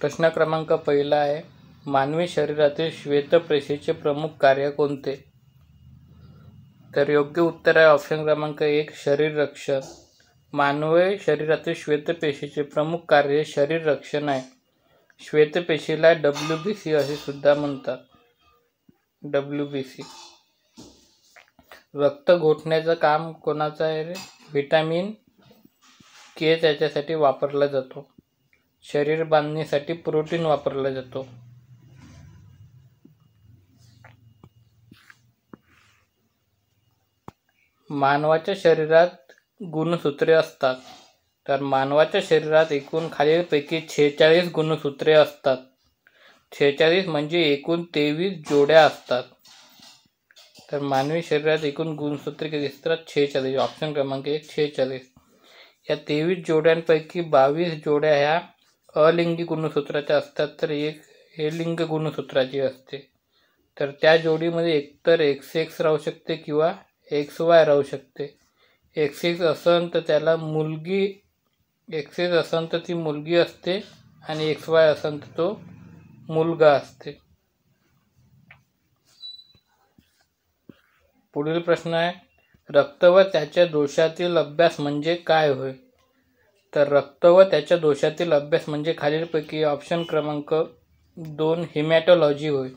प्रश्न क्रमांक पहिला आहे, मानवी शरीरातील श्वेतपेशीचे प्रमुख कार्य कोणते? तर योग्य उत्तर आहे ऑप्शन क्रमांक 1, शरीर रक्षण. मानवी शरीरातील श्वेतपेशीचे प्रमुख कार्य शरीर रक्षण आहे. श्वेतपेशीला WBC असे सुद्धा म्हणतात. WBC. रक्त घोटण्याचं काम कोणाचं आहे रे? व्हिटॅमिन के त्याच्यासाठी वापरला जातो. शरीर बांधणीसाठी प्रोटीन वापरला जातो. मानवाच्या शरीरात गुणसूत्रे असतात. तर मानवाच्या शरीरात एकूण खालीलपैकी 46 गुणसूत्रे असतात. 46 म्हणजे एकूण 23 जोड्या असतात. तर मानवी शरीरात एकूण गुणसूत्रे किती असतात? 46. ऑप्शन क्रमांक 1, 46. या 23 जोड्यांपैकी 22 जोड्या ह्या अलिंगी गुणसूत्राच्या असतात, तर एक हे लिंग गुणसूत्राची असते. तर त्या जोडीमध्ये एकतर XX राहू शकते किंवा XY राहू शकते. XX असन तर त्याला मुलगी, XX असन तर ती मुलगी असते आणि XY असन तर तो मुलगा असते. पुढील प्रश्न आहे, रक्त व त्याच्या दोषातील अभ्यास म्हणजे काय होय? तर रक्त व त्याच्या दोषातील अभ्यास म्हणजे खालीलपैकी ऑप्शन क्रमांक 2, हिमॅटॉलॉजी होय.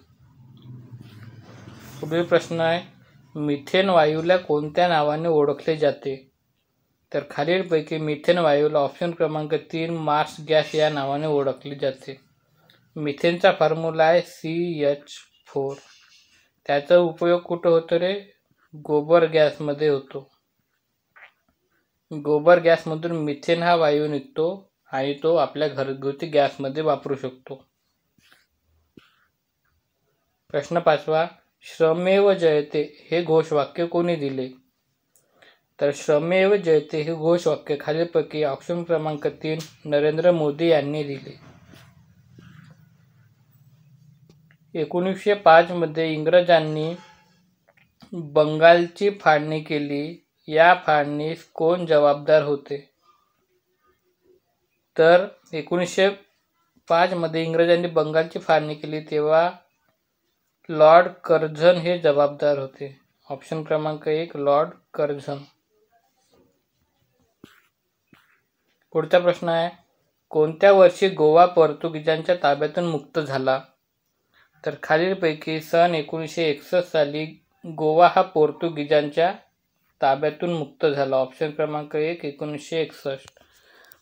पुढील प्रश्न आहे, मिथेन वायूला कोणत्या नावाने ओळखले जाते? तर खालीलपैकी मिथेन वायूला ऑप्शन क्रमांक 3, मार्स गॅस या नावाने ओळखले जाते. मिथेनचा फॉर्म्युला आहे CH4. त्याचा उपयोग कुठं होतो रे? गोबर गॅसमध्ये होतो. गोबर गॅसमधून मिथेन हा वायू निघतो आणि तो आपल्या घरगुती गॅसमध्ये वापरू शकतो. प्रश्न 5, श्रमेव जयते हे घोषवाक्य कोणी दिले? तर श्रमेव जयते हे घोषवाक्य खालीलपैकी ऑप्शन क्रमांक 3, नरेंद्र मोदी यांनी दिले. 1905 मध्ये इंग्रजांनी बंगालची फाळणी केली. या फाळणीस कोण जबाबदार होते? तर 1905 मध्ये इंग्रजांनी बंगालची फाळणी केली तेव्हा लॉर्ड कर्झन हे जबाबदार होते. ऑप्शन क्रमांक 1, लॉर्ड कर्झन. पुढचा प्रश्न आहे, कोणत्या वर्षी गोवा पोर्तुगीजांच्या ताब्यातून मुक्त झाला? तर खालीलपैकी सन 1961 साली गोवा हा पोर्तुगीजांच्या ताब्यातून मुक्त झाला. ऑप्शन क्रमांक 1, 1961.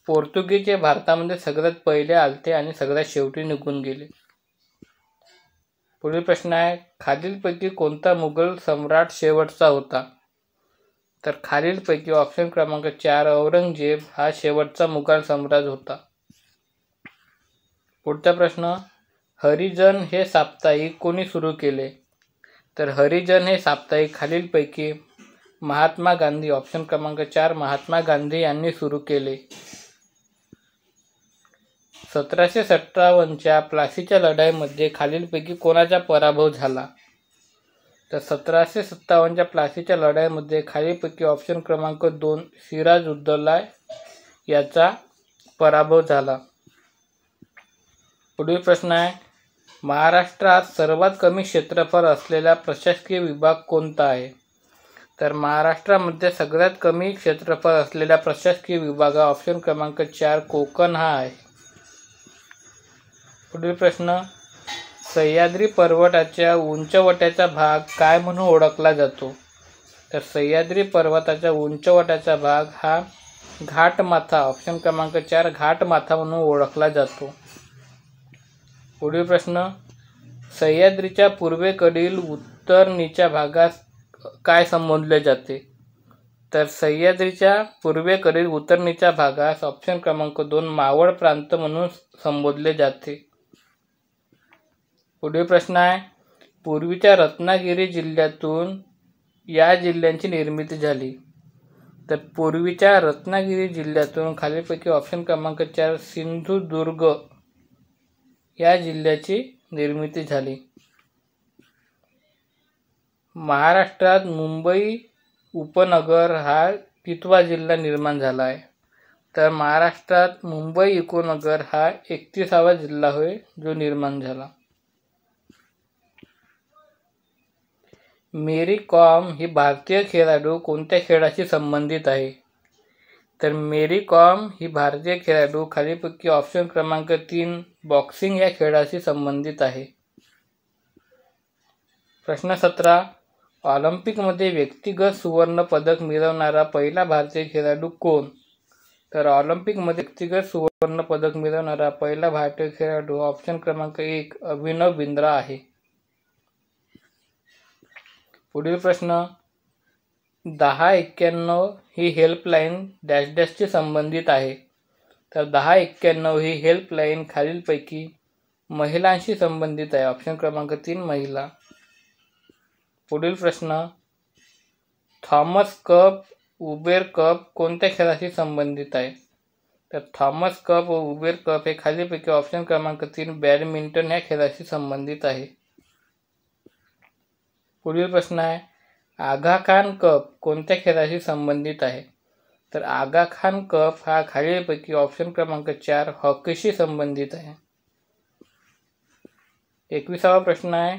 पोर्तुगीज हे भारतामध्ये सगळ्यात पहिले आलते आणि सगळ्यात शेवटी निघून गेले. पुढील प्रश्न आहे, खालीलपैकी कोणता मुघल सम्राट शेवटचा होता? तर खालीलपैकी ऑप्शन क्रमांक 4, औरंगजेब हा शेवटचा मुघल सम्राट होता. पुढचा प्रश्न, हरिजन हे साप्ताहिक कोणी सुरू केले? तर हरिजन हे साप्ताहिक खालीलपैकी महात्मा गांधी, ऑप्शन क्रमांक 4, महात्मा गांधी यांनी सुरू केले. 1757च्या प्लासीच्या लढाईमध्ये खालीलपैकी कोणाचा पराभव झाला? तर 1757च्या प्लासीच्या लढाईमध्ये खालीलपैकी ऑप्शन क्रमांक 2, सिराजउद्दौला याचा पराभव झाला. पुढील प्रश्न आहे, महाराष्ट्रात सर्वात कमी क्षेत्रफळ असलेला प्रशासकीय विभाग कोणता आहे? तर महाराष्ट्रामध्ये सगळ्यात कमी क्षेत्रफळ असलेला प्रशासकीय विभाग ऑप्शन क्रमांक 4, कोकण हा आहे. पुढील प्रश्न, सह्याद्री पर्वताच्या उंचवट्याचा भाग काय म्हणून ओळखला जातो? तर सह्याद्री पर्वताच्या उंचवट्याचा भाग हा घाटमाथा, ऑप्शन क्रमांक 4, घाटमाथा म्हणून ओळखला जातो. पुढील प्रश्न, सह्याद्रीच्या पूर्वेकडील उत्तरणीच्या भागास काय संबोधले जाते? तर सह्याद्रीच्या पूर्वेकडील उत्तरणीच्या भागास ऑप्शन क्रमांक 2, मावळ प्रांत म्हणून संबोधले जाते. पुढील प्रश्न आहे, पूर्वीच्या रत्नागिरी जिल्ह्यातून या जिल्ह्यांची निर्मिती झाली. तर पूर्वीच्या रत्नागिरी जिल्ह्यातून खालीलपैकी ऑप्शन क्रमांक 4, सिंधुदुर्ग या जिल्ह्याची निर्मिती झाली. महाराष्ट्रात मुंबई उपनगर हा कितवा जिल्हा निर्माण झाला आहे? तर महाराष्ट्रात मुंबई उपनगर हा 31वा जिल्हा होय जो निर्माण झाला. मेरी कॉम ही भारतीय खेळाडू कोणत्या खेळाशी संबंधित आहे? तर मेरी कॉम ही भारतीय खेळाडू खालीलपैकी ऑप्शन क्रमांक 3 बॉक्सिंग या खेळाशी संबंधित आहे. प्रश्न 17. ऑलिम्पिकमध्ये व्यक्तिगत सुवर्ण पदक मिळवणारा पहिला भारतीय खेळाडू कोण? तर ऑलिम्पिकमध्ये व्यक्तिगत सुवर्ण पदक मिळवणारा पहिला भारतीय खेळाडू ऑप्शन क्रमांक 1 अभिनव बिंद्रा आहे. पुढील प्रश्न 1091 ही हेल्पलाईन डॅश डॅशशी संबंधित आहे. तर 1091 ही हेल्पलाईन खालीलपैकी महिलांशी संबंधित आहे. ऑप्शन क्रमांक 3 महिला. पुढील प्रश्न थॉमस कप उबेर कप कोणत्या खेळाशी संबंधित आहे? तर थॉमस कप व उबेर कप हे खालीलपैकी ऑप्शन क्रमांक 3 बॅडमिंटन या खेळाशी संबंधित आहे. पुढील प्रश्न आहे आगा खान कप कोणत्या खेळाशी संबंधित आहे? तर आगा खान कप हा खालीलपैकी ऑप्शन क्रमांक 4 हॉकीशी संबंधित आहे. 21वा प्रश्न आहे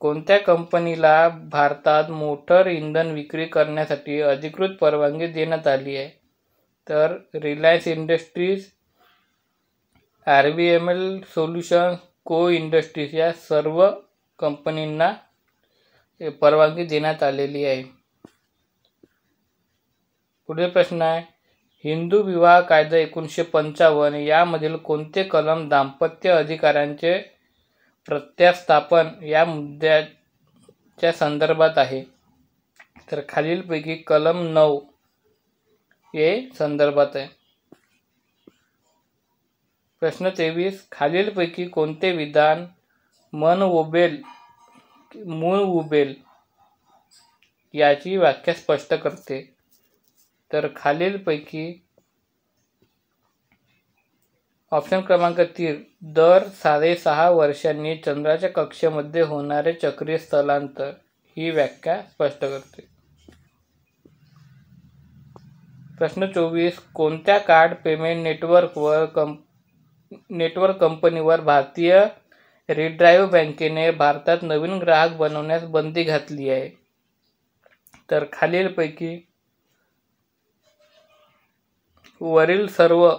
कोणत्या कंपनीला भारतात मोटर इंधन विक्री करण्यासाठी अधिकृत परवानगी देण्यात आली आहे? तर रिलायन्स इंडस्ट्रीज, RVML सोल्युशन्स, को इंडस्ट्रीज या सर्व कंपनींना परवानगी देण्यात आलेली आहे. पुढील प्रश्न आहे हिंदू विवाह कायदा 1955 यामधील कोणते कलम दाम्पत्य अधिकारांचे प्रत्यास्थापन या मुद्द्याच्या संदर्भात आहे? तर खालीलपैकी कलम 9 हे संदर्भात आहे. प्रश्न 23 खालीलपैकी कोणते विधान मूळ उबेल याची व्याख्या स्पष्ट करते? तर खालीलपैकी ऑप्शन क्रमांक 3 दर 6.5 वर्षांनी चंद्राच्या कक्षेमध्ये होणारे चक्रीय स्थलांतर ही व्याख्या स्पष्ट करते. प्रश्न 24 कोणत्या कार्ड पेमेंट नेटवर्क कंपनीवर भारतीय रिझर्व्ह बँकेने भारतात नवीन ग्राहक बनवण्यास बंदी घातली आहे? तर खालीलपैकी वरील सर्व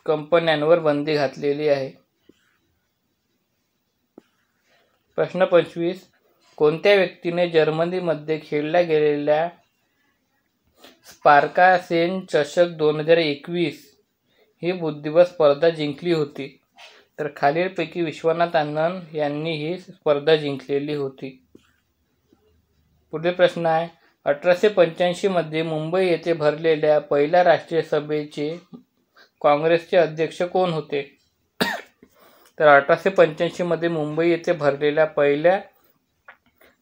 कंपन्यांवर बंदी घातलेली आहे. प्रश्न 25 कोणत्या व्यक्तीने जर्मनीमध्ये खेळल्या गेलेल्या स्पार्कासेन चषक 2021 ही बुद्धिबळ स्पर्धा जिंकली होती? तर खालीलपैकी विश्वनाथ आनंद यांनी ही स्पर्धा जिंकलेली होती. पुढील प्रश्न आहे 1885 मध्ये मुंबई येथे भरलेल्या पहिल्या राष्ट्रीय सभेचे काँग्रेसचे अध्यक्ष कोण होते? तर 1885 मध्ये मुंबई येथे भरलेल्या पहिल्या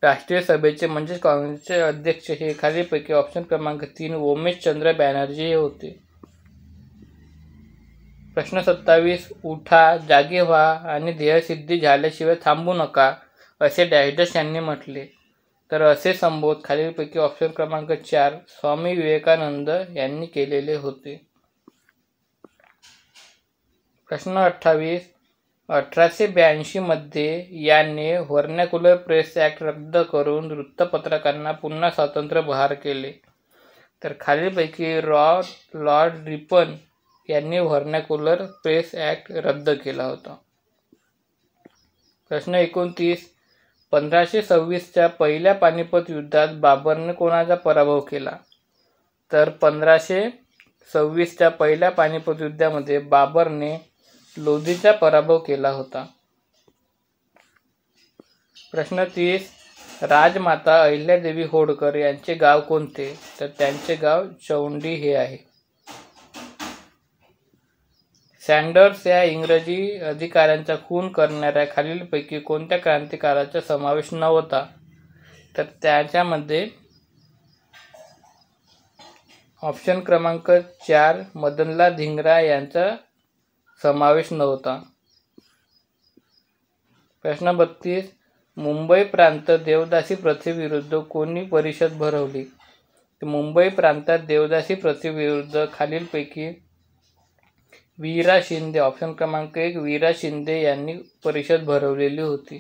राष्ट्रीय सभेचे म्हणजेच काँग्रेसचे अध्यक्ष हे खालीलपैकी ऑप्शन क्रमांक 3 उमेशचंद्र बॅनर्जी हे होते. प्रश्न 27 उठा, जागे व्हा आणि ध्येयसिद्धी झाल्याशिवाय थांबू नका असे डॅश डॅश यांनी म्हटले. तर असे संबोध खालीलपैकी ऑप्शन क्रमांक 4 स्वामी विवेकानंद यांनी केलेले होते. प्रश्न 28 1882 मध्ये याने व्हर्नॅक्युलर प्रेस ॲक्ट रद्द करून वृत्तपत्रकांना पुन्हा स्वातंत्र्य बहाल केले. तर खालीलपैकी लॉर्ड रिपन यांनी व्हर्नॅक्युलर प्रेस ॲक्ट रद्द केला होता. प्रश्न 29 1526च्या पहिल्या पानिपत युद्धात बाबरने कोणाचा पराभव केला? तर 1526च्या पहिल्या पानिपत युद्धामध्ये बाबरने लोधीचा पराभव केला होता. प्रश्न 30 राजमाता अहिल्यादेवी होळकर यांचे गाव कोणते? तर त्यांचे गाव चौंडी हे आहे. सँडर्स या इंग्रजी अधिकाऱ्यांचा खून करणाऱ्या खालीलपैकी कोणत्या क्रांतिकारकाचा समावेश नव्हता? तर त्याच्यामध्ये ऑप्शन क्रमांक 4 मदनलाल धिंगरा यांचा समावेश नव्हता. प्रश्न 32 मुंबई प्रांत देवदासी प्रथेविरुद्ध कोणी परिषद भरवली? तर मुंबई प्रांतात देवदासी प्रथेविरुद्ध खालीलपैकी वीरा शिंदे, ऑप्शन क्रमांक 1 वीरा शिंदे यांनी परिषद भरवलेली होती.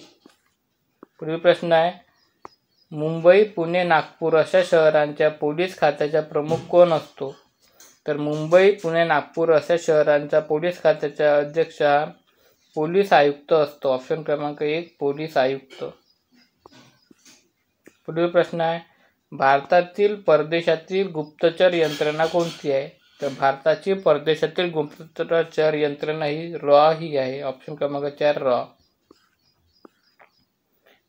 पुढील प्रश्न आहे, मुंबई, पुणे, नागपूर अशा शहरांच्या पोलीस खात्याचा प्रमुख कोण असतो? तर मुंबई, पुणे, नागपूर अशा शहरांचा पोलीस खात्याचा अध्यक्ष हा पोलीस आयुक्त असतो. ऑप्शन क्रमांक 1 पोलीस आयुक्त. पुढील प्रश्न आहे, भारतातील परदेशातील गुप्तचर यंत्रणा कोणती आहे? तर भारताची परदेशातील गुप्तचर यंत्रणा ही रॉ ही आहे. ऑप्शन क्रमांक 4 रॉ.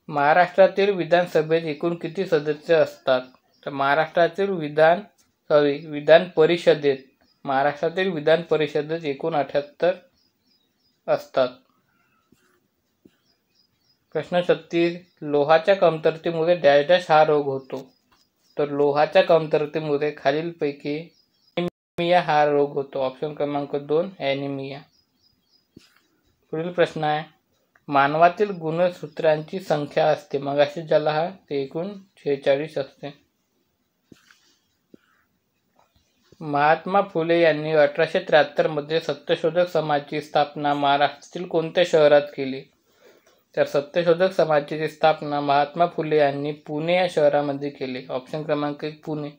महाराष्ट्रातील विधानसभेत एकूण किती सदस्य असतात? तर महाराष्ट्रातील विधान परिषदेत एकूण 78 असतात. प्रश्न 36, लोहाच्या कमतरतेमुळे डॅश डॅश हा रोग होतो. तर लोहाच्या कमतरतेमुळे खालीलपैकी ॲनिमिया हा रोग होतो. ऑप्शन क्रमांक 2 ॲनिमिया. पुढील प्रश्न आहे, मानवातील गुणसूत्रांची संख्या असते. मगाशी ज्याला हा ते एकूण 46 असते. महात्मा फुले यांनी 1873 मध्ये सत्यशोधक समाजाची स्थापना महाराष्ट्रातील कोणत्या शहरात केली? तर सत्यशोधक समाजाची स्थापना महात्मा फुले यांनी पुणे या शहरामध्ये केली. ऑप्शन क्रमांक 1 पुणे.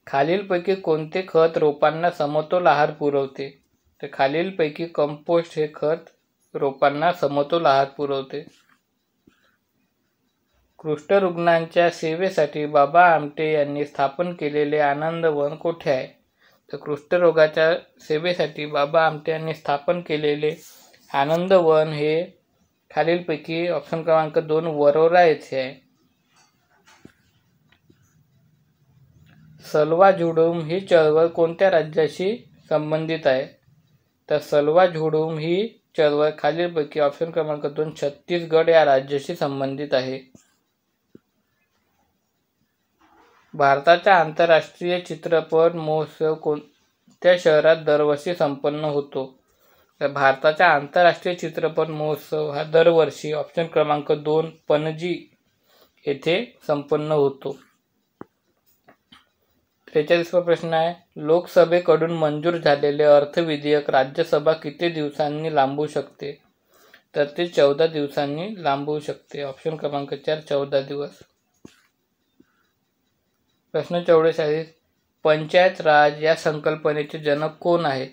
खालीलपैकी कोणते खत रोपांना समतोल आहार पुरवते? तर खालीलपैकी कंपोस्ट हे खत रोपांना समतोल आहार पुरवते. कुष्ठरुग्णांच्या सेवेसाठी बाबा आमटे यांनी स्थापन केलेले आनंदवन कोठे आहे? तर कुष्ठरोगाच्या सेवेसाठी बाबा आमटे यांनी स्थापन केलेले आनंदवन हे खालीलपैकी ऑप्शन क्रमांक 2 वरोरा येथे आहे. सलवा झुडूम ही चळवळ कोणत्या राज्याशी संबंधित आहे? तर सलवा झुडूम ही चळवळ खालीलपैकी ऑप्शन क्रमांक 2 छत्तीसगड या राज्याशी संबंधित आहे. भारताचा आंतरराष्ट्रीय चित्रपट महोत्सव कोणत्या शहरात दरवर्षी संपन्न होतो? तर भारताचा आंतरराष्ट्रीय चित्रपट महोत्सव हा दरवर्षी ऑप्शन क्रमांक 2 पणजी येथे संपन्न होतो. 43वा प्रश्न आहे, लोकसभेकडून मंजूर झालेले अर्थविधेयक राज्यसभा किती दिवसांनी लांबवू शकते? तर ते 14 दिवसांनी लांबवू शकते. ऑप्शन क्रमांक 4 14 दिवस. प्रश्न 44, पंचायत राज या संकल्पनेचे जनक कोण आहेत?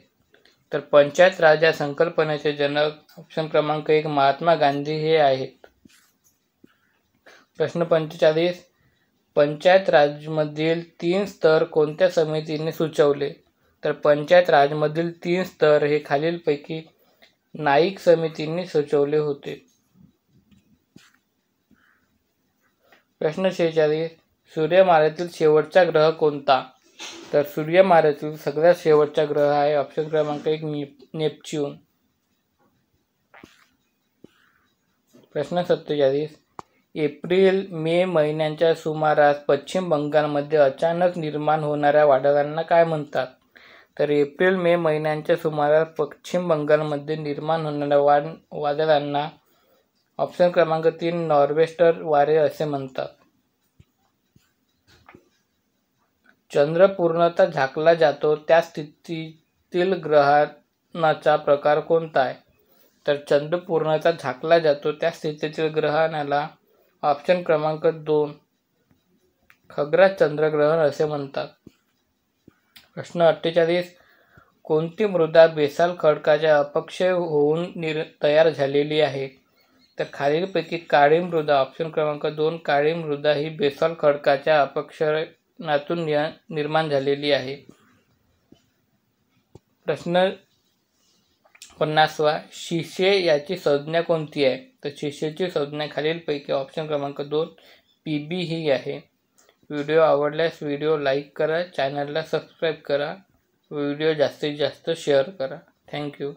तर पंचायत राज या संकल्पनेचे जनक ऑप्शन क्रमांक 1 महात्मा गांधी हे आहेत. प्रश्न 45, पंचायत राजमधील 3 स्तर कोणत्या समितीने सुचवले? तर पंचायत राजमधील 3 स्तर हे खालीलपैकी नाईक समितीने सुचवले होते. प्रश्न 46, सूर्यमालेतील शेवटचा ग्रह कोणता? तर सूर्यमालेतील सगळ्यात शेवटचा ग्रह आहे ऑप्शन क्रमांक 1 नेपच्यून. प्रश्न 47, एप्रिल मे महिन्यांच्या सुमारास पश्चिम बंगालमध्ये अचानक निर्माण होणाऱ्या वादळांना काय म्हणतात? तर एप्रिल मे महिन्यांच्या सुमारास पश्चिम बंगालमध्ये निर्माण होणाऱ्या वादळांना ऑप्शन क्रमांक 3 नॉर्वेस्टर वारे असे म्हणतात. चंद्र पूर्णतः झाकला जातो त्या स्थितीतील ग्रहणाचा प्रकार कोणता आहे? तर चंद्र पूर्णतः झाकला जातो त्या स्थितीतील ग्रहणाला ऑप्शन क्रमांक 2 खग्रास चंद्रग्रहण असे म्हणतात. प्रश्न 48, कोणती मृदा बेसाल्ट खडकाच्या अपक्षय होऊन तयार झालेली आहे? तर खालीलपैकी काळी मृदा ऑप्शन क्रमांक 2 काळी मृदा ही बेसाल्ट खडकाच्या अपक्षयनातून निर्माण झालेली आहे. प्रश्न 50, शिसे याची संज्ञा कोणती आहे? तर शिसेची संज्ञा खालीलपैकी ऑप्शन क्रमांक 2 पीबी ही आहे. व्हिडिओ आवडल्यास व्हिडिओ लाईक करा, चॅनलला सबस्क्राईब करा, व्हिडिओ जास्तीत जास्त शेअर करा. थँक्यू.